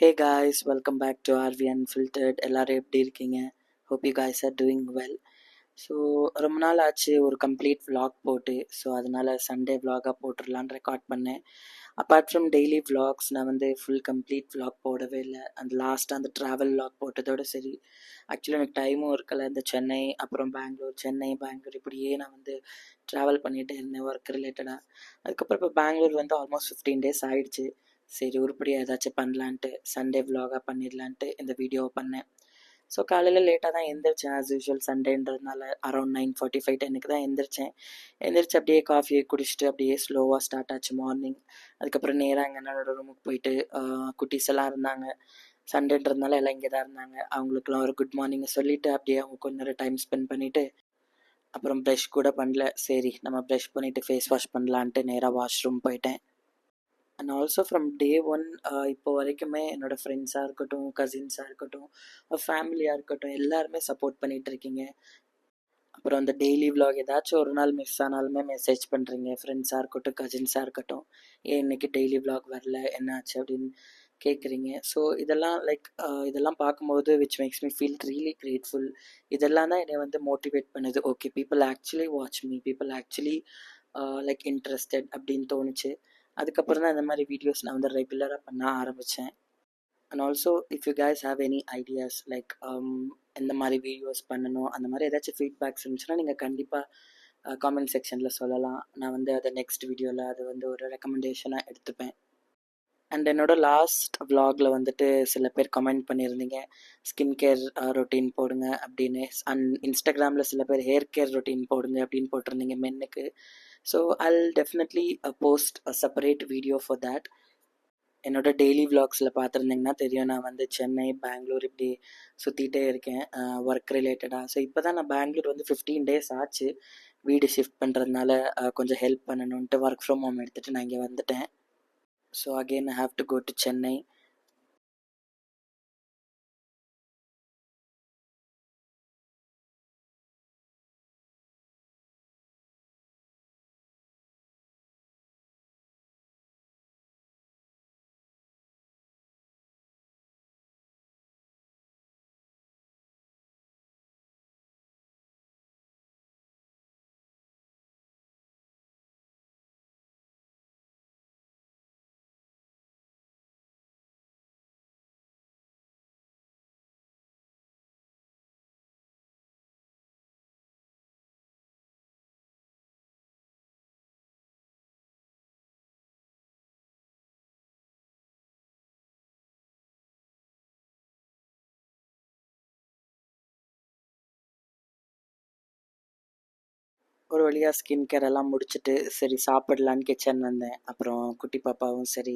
Hey guys, welcome back to RV Unfiltered. எல்லாரும் எப்படி இருக்கீங்க? Hope you guys are doing well. So ரொம்ப நாள் ஆச்சு ஒரு கம்ப்ளீட் vlog போட்டு. ஸோ அதனால சண்டே vlog-ஆ போட்டுடலான்னு ரெக்கார்ட் பண்ணேன். அப்பார்ட் ஃப்ரம் டெய்லி vlogs நான் வந்து ஃபுல் கம்ப்ளீட் vlog போடவே இல்லை. அந்த லாஸ்ட்டாக அந்த ட்ராவல் vlog போட்டதோட சரி. ஆக்சுவலி எனக்கு டைமும் இருக்கலை. இந்த சென்னை அப்புறம் பெங்களூர், சென்னை பெங்களூர் இப்படியே நான் வந்து ட்ராவல் பண்ணிகிட்டே இருந்தேன் ஒர்க் ரிலேட்டடாக. அதுக்கப்புறம் இப்போ பெங்களூர் வந்து ஆல்மோஸ்ட் 15 days ஆயிடுச்சு. சரி உருப்படியாக ஏதாச்சும் பண்ணலான்ட்டு சண்டே vlog-ஆ பண்ணிடலான்ட்டு இந்த வீடியோவை பண்ணேன். ஸோ காலையில் லேட்டாக தான் எந்திரிச்சேன். ஆஸ் யூஷுவல் சண்டேன்றதுனால அரௌண்ட் 9:45 10க்கு தான் எந்திரிச்சேன். எந்திரிச்சு அப்படியே காஃபியை குடிச்சிட்டு அப்படியே ஸ்லோவாக ஸ்டார்ட் ஆச்சு மார்னிங். அதுக்கப்புறம் நேராக எங்கள் அண்ணனோட ரூமுக்கு போயிட்டு குட்டீஸ் எல்லாம் இருந்தாங்க. சண்டேன்றதுனால எல்லாம் இங்கே தான் இருந்தாங்க. அவங்களுக்குலாம் ஒரு குட் மார்னிங்கை சொல்லிவிட்டு அப்படியே அவங்க கொஞ்ச நேரம் டைம் ஸ்பெண்ட் பண்ணிவிட்டு அப்புறம் ப்ரஷ் கூட பண்ணல. சரி நம்ம ப்ரஷ் பண்ணிவிட்டு ஃபேஸ் வாஷ் பண்ணலான்ட்டு நேராக வாஷ்ரூம் போயிட்டேன். And also from day one இப்போ வரைக்குமே என்னோடய ஃப்ரெண்ட்ஸாக இருக்கட்டும், கசின்ஸாக இருக்கட்டும், ஃபேமிலியாக இருக்கட்டும், எல்லாருமே சப்போர்ட் பண்ணிகிட்ருக்கீங்க. அப்புறம் அந்த டெய்லி vlog ஏதாச்சும் ஒரு நாள் மிஸ் ஆனாலுமே மெசேஜ் பண்ணுறீங்க. ஃப்ரெண்ட்ஸாக இருக்கட்டும், கசின்ஸாக இருக்கட்டும், ஏன் இன்றைக்கி டெய்லி vlog வரல, என்னாச்சு அப்படின்னு கேட்குறீங்க. ஸோ இதெல்லாம் இதெல்லாம் பார்க்கும்போது which makes me feel really grateful. இதெல்லாம் தான் என்னை வந்து மோட்டிவேட் பண்ணுது. Okay, people actually watch me, people actually interested அப்படின்னு தோணுச்சு. அதுக்கப்புறம் தான் இந்த மாதிரி வீடியோஸ் நான் வந்து ரெகுலராக பண்ண ஆரம்பித்தேன். And also if you guys have any ideas எந்த மாதிரி வீடியோஸ் பண்ணணும், அந்த மாதிரி ஏதாச்சும் ஃபீட்பேக்ஸ் இருந்துச்சுன்னா நீங்கள் கண்டிப்பாக காமெண்ட் செக்ஷனில் சொல்லலாம். நான் வந்து அதை நெக்ஸ்ட் வீடியோவில் அது வந்து ஒரு ரெக்கமெண்டேஷனாக எடுத்துப்பேன். அண்ட் என்னோடய லாஸ்ட் vlogல வந்துட்டு சில பேர் கமெண்ட் பண்ணியிருந்தீங்க, ஸ்கின் கேர் ரொட்டீன் போடுங்க அப்படின்னு. அண்ட் இன்ஸ்டாகிராமில் சில பேர் ஹேர் கேர் ரொட்டீன் போடுங்க அப்படின்னு போட்டிருந்தீங்க மென்னுக்கு. So I'll definitely post a separate video for that. என்னோட டெய்லி vlogsல பார்த்துருந்தீங்கன்னா தெரியும், நான் வந்து சென்னை பெங்களூர் இப்படி சுற்றிட்டே இருக்கேன் ஒர்க் ரிலேட்டடாக. ஸோ இப்போ தான் நான் பெங்களூர் வந்து 15 days ஆச்சு. வீடு ஷிஃப்ட் பண்ணுறதுனால கொஞ்சம் ஹெல்ப் பண்ணணுன்ட்டு ஒர்க் ஃப்ரம் ஹோம் எடுத்துகிட்டு நான் இங்கே வந்துட்டேன். So again I have to go to Chennai. ஒரு வழியாக ஸ்கின் கேர் எல்லாம் முடிச்சுட்டு சரி சாப்பிடலான்னு கிச்சன் வந்தேன். அப்புறம் குட்டி பாப்பாவும் சரி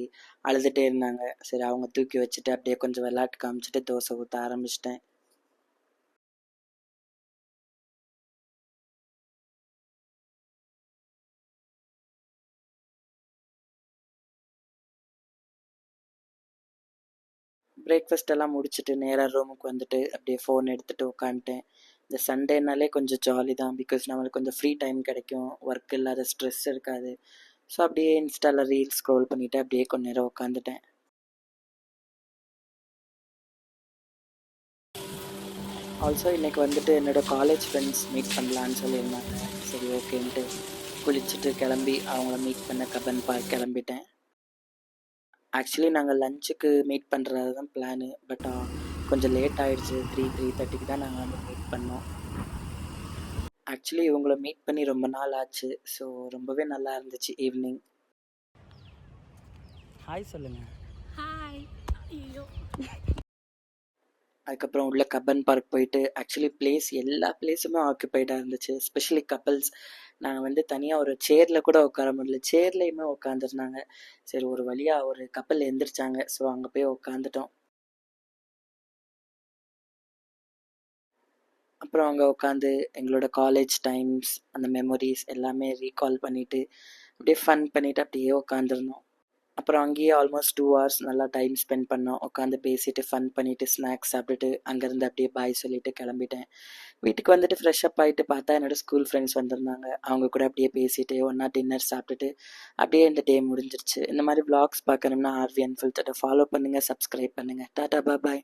அழுதுகிட்டே இருந்தாங்க. சரி அவங்க தூக்கி வச்சுட்டு அப்படியே கொஞ்சம் விளையாட்டு காமிச்சிட்டு தோசை ஊற்ற ஆரம்பிச்சிட்டேன். பிரேக்ஃபாஸ்ட் எல்லாம் முடிச்சுட்டு நேராக ரூமுக்கு வந்துட்டு அப்படியே ஃபோன் எடுத்துகிட்டு உட்காந்துட்டேன். இந்த சண்டேனாலே கொஞ்சம் ஜாலி தான். பிகாஸ் நம்மளுக்கு கொஞ்சம் ஃப்ரீ டைம் கிடைக்கும், ஒர்க் இல்லாத ஸ்ட்ரெஸ் இருக்காது. ஸோ அப்படியே இன்ஸ்டாவில் ரீல்ஸ் ஸ்க்ரோல் பண்ணிவிட்டு அப்படியே கொஞ்ச நேரம் உட்காந்துட்டேன். ஆல்சோ இன்றைக்கி வந்துட்டு என்னோடய காலேஜ் ஃப்ரெண்ட்ஸ் மீட் பண்ணலான்னு சொல்லியிருந்தாங்க. சரி ஓகேன்ட்டு குளிச்சுட்டு கிளம்பி அவங்கள மீட் பண்ண கப்பன் பார்க் கிளம்பிட்டேன். ஆக்சுவலி நாங்கள் லஞ்சுக்கு மீட் பண்ணுறது தான் பிளானு. பட் கொஞ்சம் லேட் ஆகிடுச்சு. 3:30க்கு தான் நாங்கள் வந்து மீட் பண்ணோம். ஆக்சுவலி இவங்கள மீட் பண்ணி ரொம்ப நாள் ஆச்சு. ஸோ ரொம்பவே நல்லா இருந்துச்சு ஈவினிங். ஹாய் சொல்லுங்கள். ஹாய். ஐயோ. அதுக்கப்புறம் உள்ள கப்பன் பார்க் போயிட்டு ஆக்சுவலி எல்லா பிளேஸுமே ஆக்குப்பைடாக இருந்துச்சு. Especially couples. நாங்கள் வந்து தனியாக ஒரு சேரில் கூட உட்கார முடியல. சேர்லேயுமே உட்காந்துருந்தாங்க. சரி ஒரு வழியாக ஒரு கப்பல் எந்திரிச்சாங்க. ஸோ அங்கே போய் உட்காந்துட்டோம். அப்புறம் அங்கே உட்காந்து எங்களோட காலேஜ் டைம்ஸ் அந்த மெமரிஸ் எல்லாமே ரீகால் பண்ணிவிட்டு அப்படியே ஃபன் பண்ணிவிட்டு அப்படியே உட்காந்துருந்தோம். அப்புறம் அங்கேயே ஆல்மோஸ்ட் 2 ஹவர்ஸ் நல்லா டைம் ஸ்பெண்ட் பண்ணோம். உட்காந்து பேசிட்டு, ஃபன் பண்ணிட்டு, ஸ்நாக்ஸ் சாப்பிட்டுட்டு, அங்கேருந்து அப்படியே பாய் சொல்லிட்டு கிளம்பிட்டேன். வீட்டுக்கு வந்துட்டு ஃப்ரெஷ் அப் ஆயிட்டு பார்த்தா, என்னோட ஸ்கூல் ஃப்ரெண்ட்ஸ் வந்திருந்தாங்க. அவங்க கூட அப்படியே பேசிட்டு, ஒண்ணா டின்னர் சாப்பிட்டுட்டு, அப்படியே இந்த டே முடிஞ்சிருச்சு. இந்த மாதிரி vlogs பார்க்கணும்னா ஆர்வி அன்ஃபில்டர்ட ஃபாலோ பண்ணுங்க, சப்ஸ்கிரைப் பண்ணுங்க. டாடா பாய்.